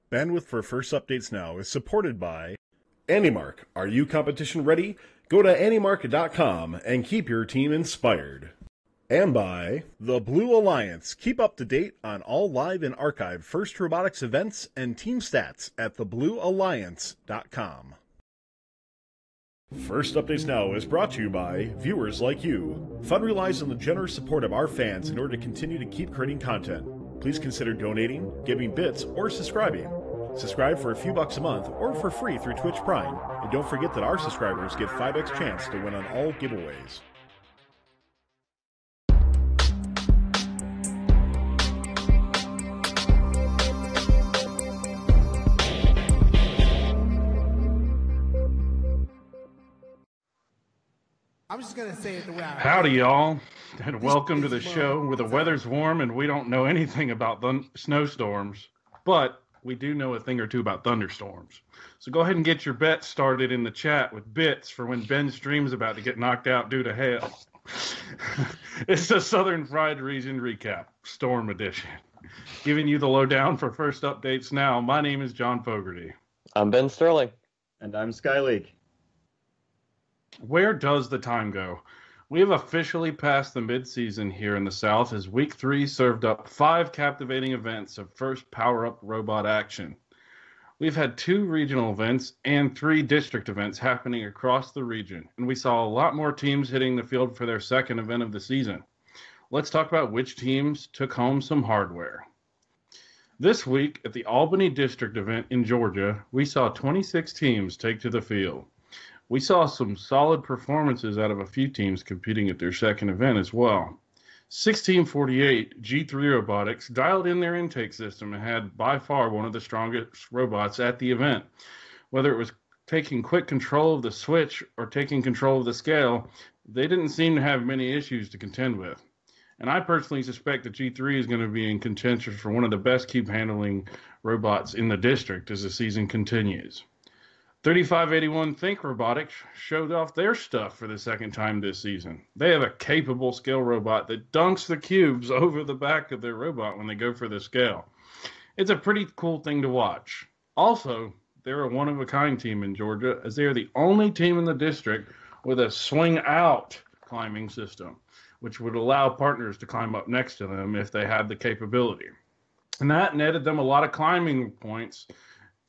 Bandwidth for First Updates Now is supported by AndyMark. Are you competition ready? Go to andymark.com and keep your team inspired. And by the Blue Alliance. Keep up to date on all live and archived First Robotics events and team stats at thebluealliance.com. First Updates Now is brought to you by viewers like you. Fun relies on the generous support of our fans in order to continue to keep creating content. Please consider donating, giving bits, or subscribing. Subscribe for a few bucks a month or for free through Twitch Prime. And don't forget that our subscribers get 5x chance to win on all giveaways. I'm just going to say it the way I Howdy, y'all, and welcome to the show where the weather's warm and we don't know anything about snowstorms, but we do know a thing or two about thunderstorms. So go ahead and get your bets started in the chat with bits for when Ben's stream's about to get knocked out due to hail. It's the Southern Fried Region Recap, Storm Edition. Giving you the lowdown for First Updates Now. My name is John Fogarty. I'm Ben Sterling. And I'm Skyleak. Where does the time go? We have officially passed the midseason here in the South as Week 3 served up 5 captivating events of first power-up robot action. We've had 2 regional events and 3 district events happening across the region, and we saw a lot more teams hitting the field for their second event of the season. Let's talk about which teams took home some hardware. This week at the Albany District event in Georgia, we saw 26 teams take to the field. We saw some solid performances out of a few teams competing at their second event as well. 1648 G3 Robotics dialed in their intake system and had by far one of the strongest robots at the event. Whether it was taking quick control of the switch or taking control of the scale, they didn't seem to have many issues to contend with. And I personally suspect that G3 is going to be in contention for one of the best cube handling robots in the district as the season continues. 3581 Think Robotics showed off their stuff for the second time this season. They have a capable scale robot that dunks the cubes over the back of their robot when they go for the scale. It's a pretty cool thing to watch. Also, they're a one-of-a-kind team in Georgia, as they are the only team in the district with a swing-out climbing system, which would allow partners to climb up next to them if they had the capability. And that netted them a lot of climbing points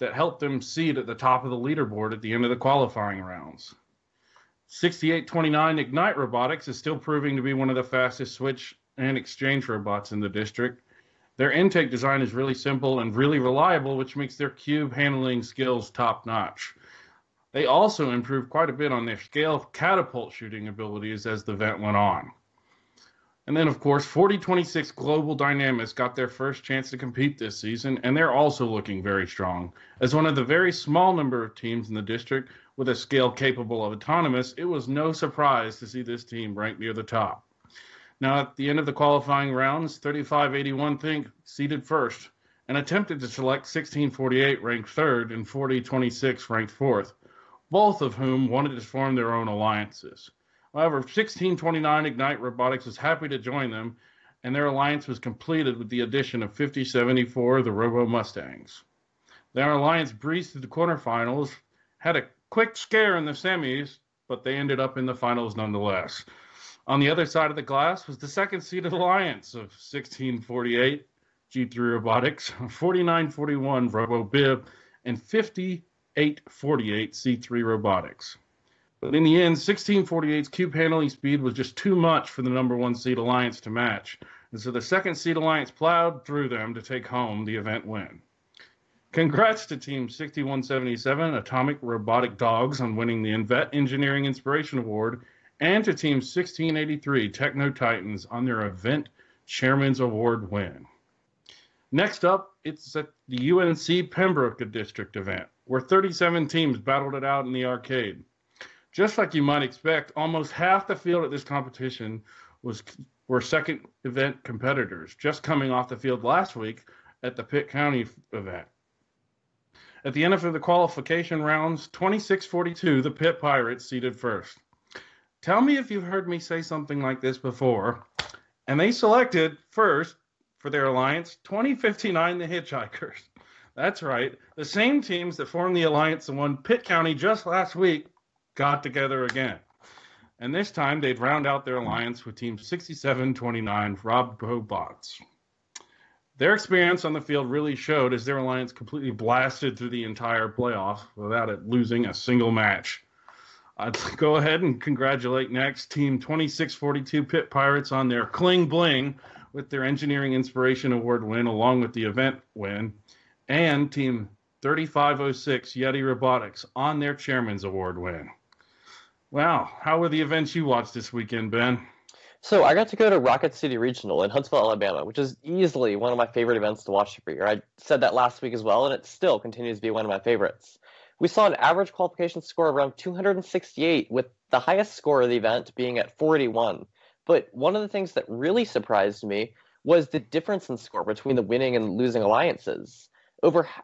that helped them seed at the top of the leaderboard at the end of the qualifying rounds. 6829 Ignite Robotics is still proving to be one of the fastest switch and exchange robots in the district. Their intake design is really simple and really reliable, which makes their cube handling skills top-notch. They also improved quite a bit on their scale catapult shooting abilities as the event went on. And then, of course, 4026 Global Dynamics got their first chance to compete this season, and they're also looking very strong. As one of the very small number of teams in the district with a scale capable of autonomous, it was no surprise to see this team ranked near the top. Now, at the end of the qualifying rounds, 3581 Think seeded first and attempted to select 1648 ranked third and 4026 ranked fourth, both of whom wanted to form their own alliances. However, 1629 Ignite Robotics was happy to join them, and their alliance was completed with the addition of 5074, the Robo Mustangs. Their alliance breezed through the quarterfinals, had a quick scare in the semis, but they ended up in the finals nonetheless. On the other side of the glass was the second-seeded alliance of 1648 G3 Robotics, 4941 Robo Bib, and 5848 C3 Robotics. But in the end, 1648's cube handling speed was just too much for the number 1 seed alliance to match, and so the second seed alliance plowed through them to take home the event win. Congrats to Team 6177 Atomic Robotic Dogs on winning the Invet Engineering Inspiration Award, and to Team 1683 Techno Titans on their Event Chairman's Award win. Next up, it's at the UNC Pembroke District event, where 37 teams battled it out in the arcade. Just like you might expect, almost half the field at this competition were second event competitors, just coming off the field last week at the Pitt County event. At the end of the qualification rounds, 2642, the Pitt Pirates seeded first. Tell me if you've heard me say something like this before. And they selected first for their alliance 2059, the Hitchhikers. That's right. The same teams that formed the alliance and won Pitt County just last week got together again. And this time they'd round out their alliance with Team 6729 Robots. Their experience on the field really showed as their alliance completely blasted through the entire playoff without it losing a single match. I'd go ahead and congratulate next Team 2642 Pitt Pirates on their Cling Bling with their Engineering Inspiration Award win along with the event win, and Team 3506 Yeti Robotics on their Chairman's Award win. Wow, how were the events you watched this weekend, Ben? So I got to go to Rocket City Regional in Huntsville, Alabama, which is easily one of my favorite events to watch every year. I said that last week as well, and it still continues to be one of my favorites. We saw an average qualification score around 268, with the highest score of the event being at 481. But one of the things that really surprised me was the difference in score between the winning and losing alliances.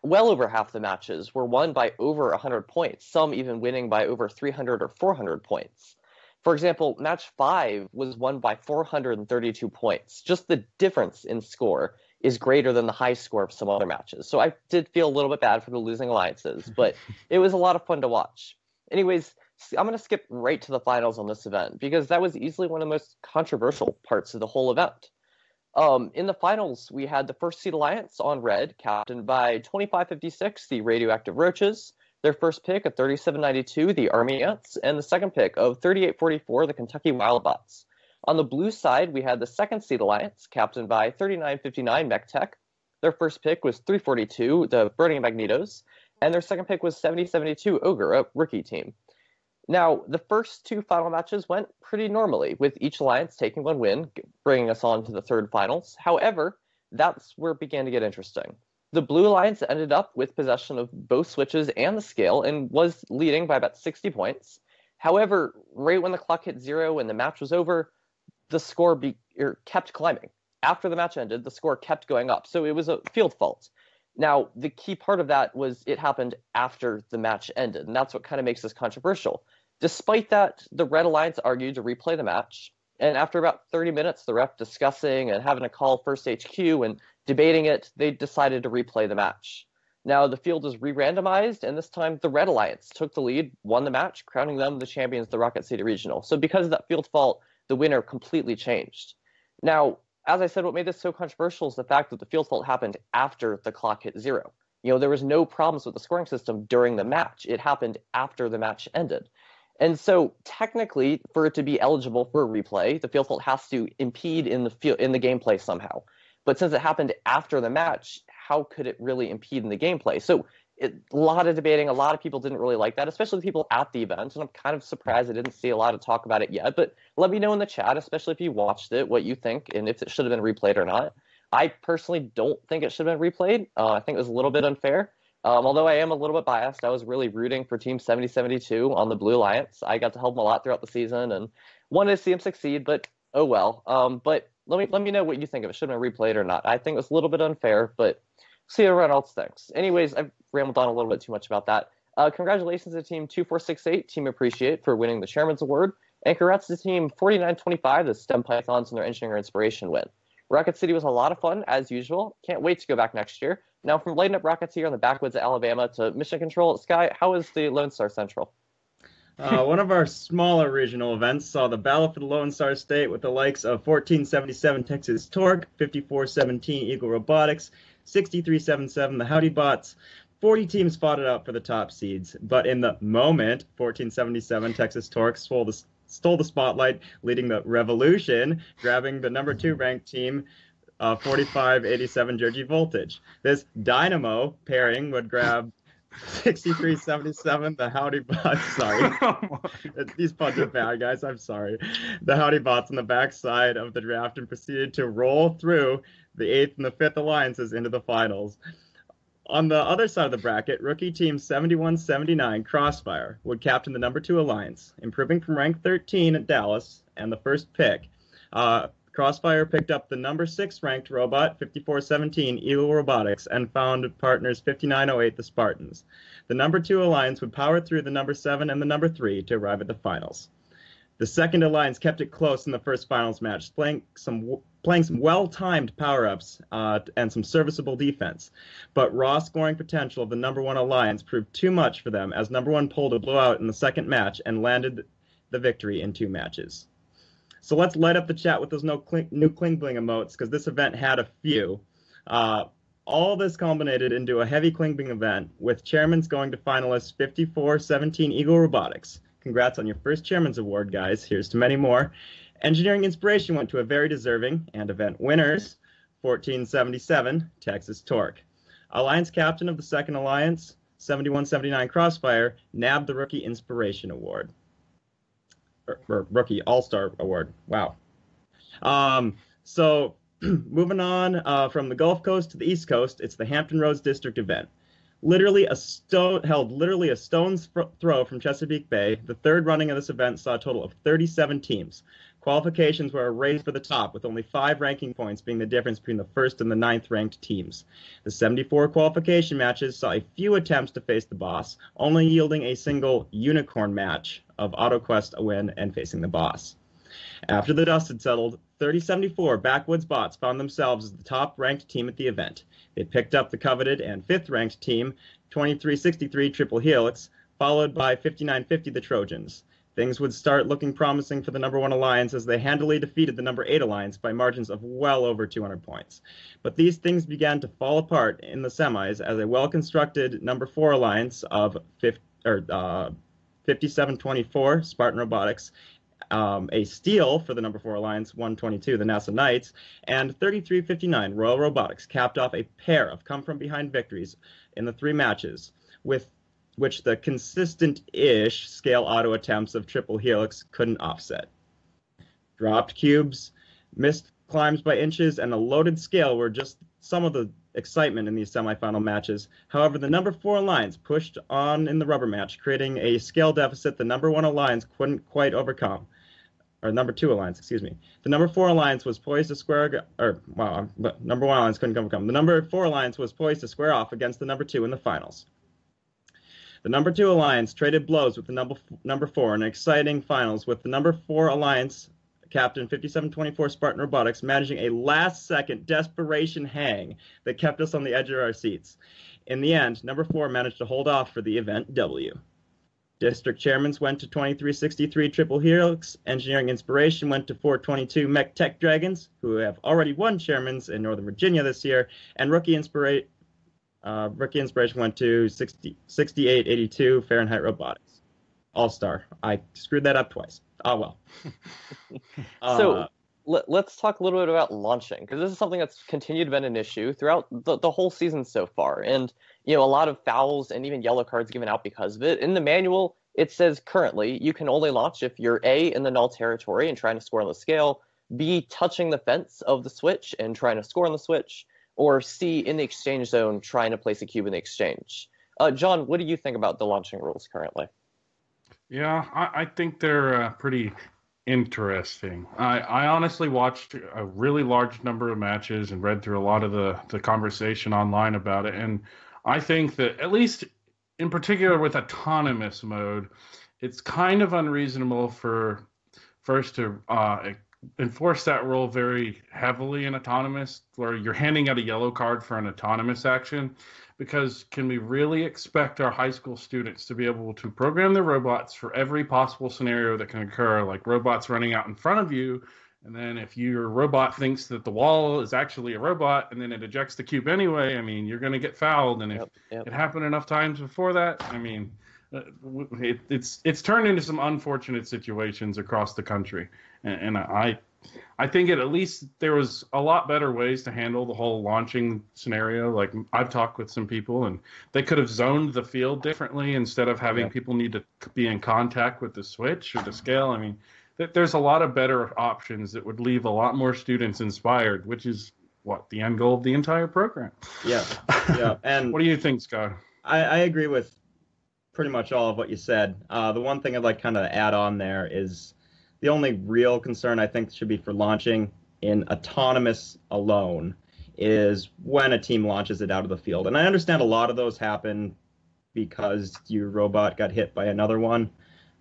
Well over half the matches were won by over 100 points, some even winning by over 300 or 400 points. For example, match 5 was won by 432 points. Just the difference in score is greater than the high score of some other matches. So I did feel a little bit bad for the losing alliances, but it was a lot of fun to watch. Anyways, I'm going to skip right to the finals on this event because that was easily one of the most controversial parts of the whole event. In the finals, we had the first seed alliance on red, captained by 2556, the Radioactive Roaches, their first pick of 3792, the Army Ants, and the second pick of 3844, the Kentucky Wildbots. On the blue side, we had the second seed alliance, captained by 3959 MechTech. Their first pick was 342, the Burning Magnetos, and their second pick was 7072 Ogre, a rookie team. Now, the first two final matches went pretty normally, with each alliance taking one win, bringing us on to the third finals. However, that's where it began to get interesting. The Blue Alliance ended up with possession of both switches and the scale and was leading by about 60 points. However, right when the clock hit 0 and the match was over, the score kept climbing. After the match ended, the score kept going up, so it was a field fault. Now, the key part of that was it happened after the match ended, and that's what kind of makes this controversial. Despite that, the Red Alliance argued to replay the match, and after about 30 minutes, the ref discussing and having to call First HQ and debating it, they decided to replay the match. Now, the field was re-randomized, and this time the Red Alliance took the lead, won the match, crowning them the champions of the Rocket City Regional. So because of that field fault, the winner completely changed. Now, as I said, what made this so controversial is the fact that the field fault happened after the clock hit 0. There was no problems with the scoring system during the match. It happened after the match ended. And so technically, for it to be eligible for a replay, the field fault has to impede in the gameplay somehow. But since it happened after the match, how could it really impede in the gameplay? So a lot of debating, a lot of people didn't really like that, especially the people at the event, and I'm kind of surprised I didn't see a lot of talk about it yet, but let me know in the chat, especially if you watched it, what you think, and if it should have been replayed or not. I personally don't think it should have been replayed. I think it was a little bit unfair. Although I am a little bit biased, I was really rooting for Team 7072 on the Blue Alliance. I got to help them a lot throughout the season and wanted to see them succeed, but oh well. But let me know what you think, if it should have been replayed or not. I think it was a little bit unfair, but see what everyone else thinks. Anyways, I've rambled on a little bit too much about that. Congratulations to Team 2468, Team Appreciate, for winning the Chairman's Award, and congrats to Team 4925, the STEM Pythons, and their Engineering Inspiration win. Rocket City was a lot of fun, as usual. Can't wait to go back next year. Now, from lighting up rockets here in the backwoods of Alabama to mission control at Sky, how is the Lone Star Central? One of our smaller regional events saw the Battle for the Lone Star State with the likes of 1477 Texas Torque, 5417 Eagle Robotics, 6377 the Howdy Bots. 40 teams fought it out for the top seeds, but in the moment, 1477 Texas Torque stole the spotlight, leading the revolution, grabbing the number 2 ranked team, 4587 Georgie Voltage. This dynamo pairing would grab 6377 the Howdy Bots. Sorry. These puns are bad, guys. I'm sorry. The Howdy Bots on the backside of the draft and proceeded to roll through the 8th and the 5th alliances into the finals. On the other side of the bracket, rookie team 7179 Crossfire would captain the number 2 alliance, improving from rank 13 at Dallas and the first pick. Crossfire picked up the number 6 ranked robot, 5417 Eagle Robotics, and found partners 5908 the Spartans. The number 2 alliance would power through the number 7 and the number 3 to arrive at the finals. The second alliance kept it close in the first finals match, displaying some playing some well-timed power-ups and some serviceable defense. But raw scoring potential of the number one alliance proved too much for them as number one pulled a blowout in the second match and landed the victory in 2 matches. So let's light up the chat with those new Kling Bling emotes, because this event had a few. All this culminated into a heavy Kling Bling event, with chairmans going to finalists 54-17 Eagle Robotics. Congrats on your first Chairman's Award, guys. Here's to many more. Engineering Inspiration went to a very deserving and event winners, 1477 Texas Torque. Alliance Captain of the Second Alliance, 7179 Crossfire, nabbed the Rookie Inspiration Award. Or Rookie All-Star Award. Wow. So moving on from the Gulf Coast to the East Coast, it's the Hampton Roads District event. Held literally a stone's throw from Chesapeake Bay, the third running of this event saw a total of 37 teams. Qualifications were a race for the top, with only 5 ranking points being the difference between the first and the 9th ranked teams. The 74 qualification matches saw a few attempts to face the boss, only yielding a single unicorn match of AutoQuest a win and facing the boss. After the dust had settled, 3074 Backwoods Bots found themselves as the top-ranked team at the event. They picked up the coveted and 5th-ranked team, 2363 Triple Helix, followed by 5950 the Trojans. Things would start looking promising for the number 1 alliance as they handily defeated the number 8 alliance by margins of well over 200 points. But these things began to fall apart in the semis as a well-constructed number 4 alliance of 5724 Spartan Robotics, a steal for the number 4 alliance, 122 the NASA Knights, and 3359 Royal Robotics capped off a pair of come-from-behind victories in the 3 matches, with which the consistent-ish scale auto attempts of Triple Helix couldn't offset. Dropped cubes, missed climbs by inches, and a loaded scale were just some of the excitement in these semifinal matches. However, the number 4 alliance pushed on in the rubber match, creating a scale deficit the number 1 alliance couldn't quite overcome. Or number 2 alliance, excuse me. The number 4 alliance was poised to number 1 alliance couldn't overcome. The number 4 alliance was poised to square off against the number 2 in the finals. The number 2 alliance traded blows with the number 4 in exciting finals, with the number 4 alliance captain 5724 Spartan Robotics managing a last-second desperation hang that kept us on the edge of our seats. In the end, number 4 managed to hold off for the event W. District chairmans went to 2363 Triple Helix, Engineering Inspiration went to 422 Mech Tech Dragons, who have already won chairmans in Northern Virginia this year, and Rookie Inspiration went to 6882 Fahrenheit Robotics. All-Star. I screwed that up twice. Oh, well. So let's talk a little bit about launching, because this is something that's continued to be an issue throughout the whole season so far. And, a lot of fouls and even yellow cards given out because of it. In the manual, it says currently you can only launch if you're A, in the null territory and trying to score on the scale, B, touching the fence of the switch and trying to score on the switch, or C, in the exchange zone, trying to place a cube in the exchange. John, what do you think about the launching rules currently? Yeah, I think they're pretty interesting. I honestly watched a really large number of matches and read through a lot of the conversation online about it. And I think that, at least in particular with autonomous mode, it's kind of unreasonable for first to enforce that rule very heavily in autonomous, where you're handing out a yellow card for an autonomous action, because can we really expect our high school students to be able to program their robots for every possible scenario that can occur, like robots running out in front of you, and then if your robot thinks that the wall is actually a robot and then it ejects the cube anyway, I mean, you're going to get fouled. And if it happened enough times before that, I mean, it's turned into some unfortunate situations across the country. And I think at least there was a lot better ways to handle the whole launching scenario. Like, I've talked with some people, and they could have zoned the field differently instead of having people need to be in contact with the switch or the scale. I mean, there's a lot of better options that would leave a lot more students inspired, which is the end goal of the entire program. Yeah. And what do you think, Scott? I agree with pretty much all of what you said. The one thing I'd like kind of add on there is the only real concern I think should be for launching in autonomous alone is when a team launches it out of the field. And I understand a lot of those happen because your robot got hit by another one.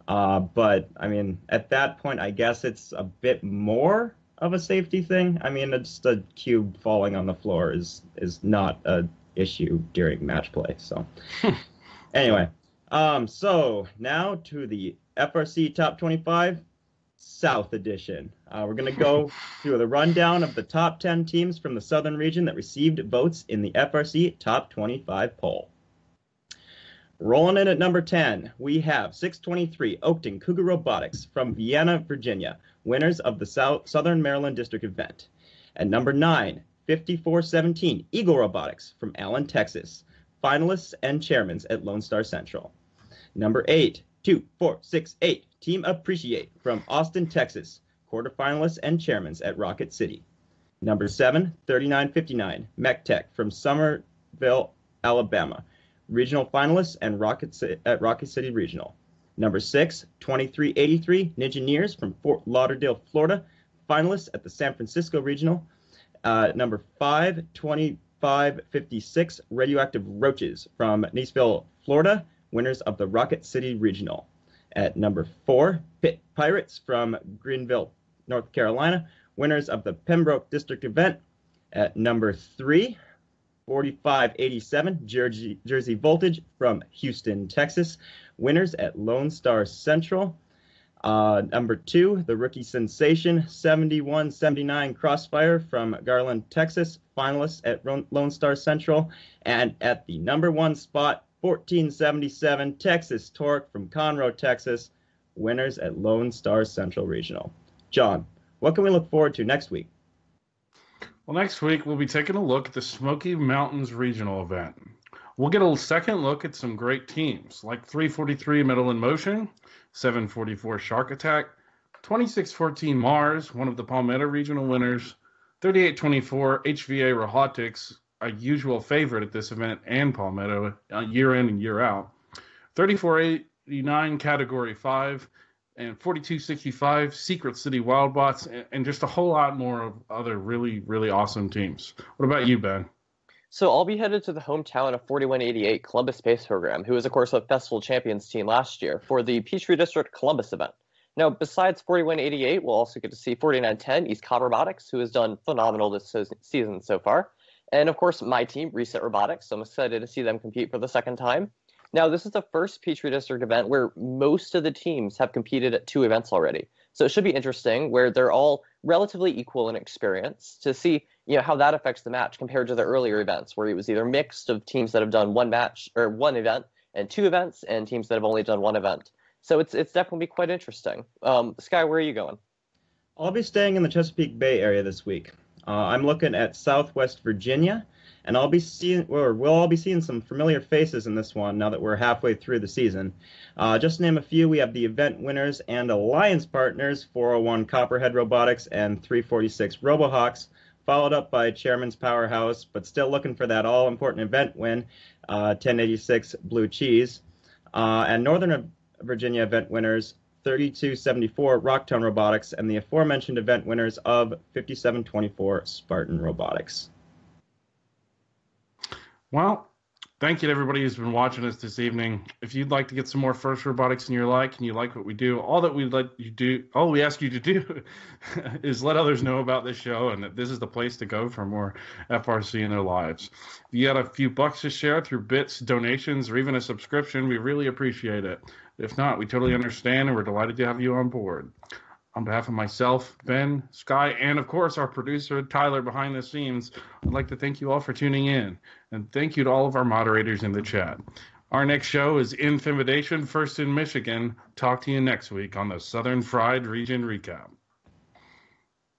But, I mean, at that point, I guess it's a bit more of a safety thing. I mean, it's a cube falling on the floor is not a issue during match play. So anyway, so now to the FRC Top 25 South Edition. We're going to go through the rundown of the top 10 teams from the Southern region that received votes in the FRC Top 25 poll. Rolling in at number 10, we have 623 Oakton Cougar Robotics from Vienna, Virginia, winners of the Southern Maryland District event. At number 9, 5417 Eagle Robotics from Allen, Texas, finalists and chairmans at Lone Star Central. Number 8, 2468 Team Appreciate from Austin, Texas, quarterfinalists and chairmans at Rocket City. Number 7, 3959 Mech Tech from Summerville, Alabama, regional finalists and at Rocket City Regional. Number 6, 2383 Ninja from Fort Lauderdale, Florida, finalists at the San Francisco Regional. Number 5, 2556 Radioactive Roaches from Niceville, Florida, winners of the Rocket City Regional. At number 4, Pit Pirates from Greenville, North Carolina, winners of the Pembroke District event. At number 3, 4587 Jersey Voltage from Houston, Texas, winners at Lone Star Central. Number 2, the rookie sensation 7179 Crossfire from Garland, Texas, finalists at Lone Star Central. And at the number 1 spot, 1477 Texas Torque from Conroe, Texas, winners at Lone Star Central Regional. John, what can we look forward to next week? Well, next week we'll be taking a look at the Smoky Mountains Regional event. We'll get a second look at some great teams like 343 Metal in Motion, 744 Shark Attack, 2614 Mars, one of the Palmetto Regional winners, 3824 HVA Robotics, a usual favorite at this event and Palmetto year in and year out, 3489 Category 5, and 4265 Secret City Wildbots, and just a whole lot more of other really, really awesome teams. What about you, Ben? So I'll be headed to the hometown of 4188 Columbus Space Program, who was, of course, a Festival Champions team last year, for the Peachtree District Columbus event. Now, besides 4188, we'll also get to see 4910 East Cobb Robotics, who has done phenomenal this season so far. And, of course, my team, Reset Robotics, so I'm excited to see them compete for the second time. Now, this is the first Peachtree District event where most of the teams have competed at 2 events already. So it should be interesting, where they're all relatively equal in experience, to see how that affects the match compared to the earlier events, where it was either mixed of teams that have done one match or one event and 2 events, and teams that have only done 1 event. So it's definitely quite interesting. Sky, where are you going? I'll be staying in the Chesapeake Bay area this week. I'm looking at Southwest Virginia, and we'll all be seeing some familiar faces in this one now that we're halfway through the season. Just to name a few, we have the event winners and alliance partners, 401 Copperhead Robotics and 346 RoboHawks, followed up by Chairman's Powerhouse, but still looking for that all-important event win, 1086 Blue Cheese. And Northern Virginia event winners, 3274 Rocktown Robotics, and the aforementioned event winners of 5724 Spartan Robotics. Well, thank you to everybody who's been watching us this evening. If you'd like to get some more First Robotics in your life and you like what we do, all we ask you to do is let others know about this show and that this is the place to go for more FRC in their lives. If you got a few bucks to share through bits, donations, or even a subscription, we really appreciate it. If not, we totally understand, and we're delighted to have you on board. On behalf of myself, Ben, Sky, and of course our producer, Tyler, behind the scenes, I'd like to thank you all for tuning in. And thank you to all of our moderators in the chat. Our next show is Intimidation, first in Michigan. Talk to you next week on the Southern Fried Region Recap.